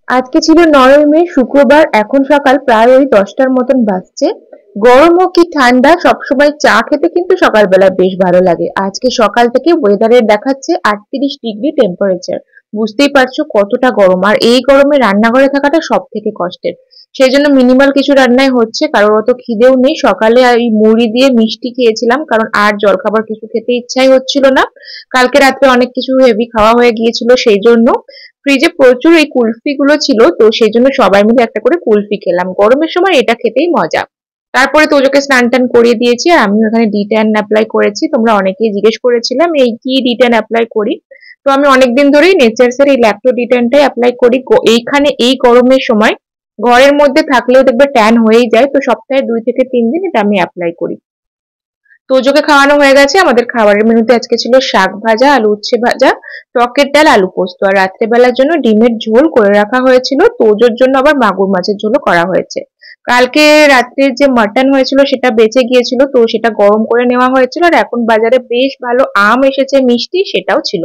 আজকে ছিল 9ই মে শুক্রবার। এখন সকাল প্রায় ওই 10টার মতন বাজছে। গরম হোক কি ঠান্ডা, সবসময় চা খেতে কিন্তু সকালবেলা বেশ ভালো লাগে। আজকে সকাল থেকে ওয়েদারের দেখাচ্ছে 38 ডিগ্রি টেম্পারেচার। বুঝতেই পারছো কতটা গরম, আর এই গরমে রান্নাঘরে থাকাটা সব থেকে কষ্টের। সেই জন্য মিনিমাল কিছু রান্নাই হচ্ছে, কারোর অত খিদেও নেই। সকালে এই মুড়ি দিয়ে মিষ্টি খেয়েছিলাম, কারণ আর জলখাবার কিছু খেতে ইচ্ছাই হচ্ছিল না। কালকে রাত্রে অনেক কিছু হেভি খাওয়া হয়ে গিয়েছিল, সেই জন্য ফ্রিজে প্রচুর এই কুলফি গুলো ছিল, তো সেই জন্য সবাই মিলে একটা করে কুলফি খেলাম। গরমের সময় এটা খেতেই মজা। তারপরে তোজোকে স্নান টান করিয়ে দিয়েছি, আর আমি ওখানে ডি10 অ্যাপ্লাই করেছি। তোমরা অনেকেই জিজ্ঞেস করেছিলাম এই কি ডি10 অ্যাপ্লাই করি। তো আমি অনেকদিন ধরেই নেচার্স এর এই ল্যাক্টো ডি10টাই অ্যাপ্লাই করি। এইখানে এই গরমের সময় ঘরের মধ্যে থাকলেও দেখবে ট্যান হয়েই যায়, তো সপ্তাহে 2 থেকে 3 দিন এটা আমি অ্যাপ্লাই করি। তোজোকে খাওয়ানো হয়ে গেছে। আমাদের খাবারের মেনুতে আজকে ছিল শাক ভাজা, আলু উচ্ছে ভাজা, টকের ডাল, আলু পোস্ত, আর রাত্রেবেলার জন্য ডিমের ঝোল করে রাখা হয়েছিল। তোজোর জন্য আবার মাগুর মাছের ঝোলও করা হয়েছে। কালকে রাত্রে যে মাটন হয়েছিল সেটা বেঁচে গিয়েছিল, তো সেটা গরম করে নেওয়া হয়েছিল। আর এখন বাজারে বেশ ভালো আম এসেছে, মিষ্টি, সেটাও ছিল।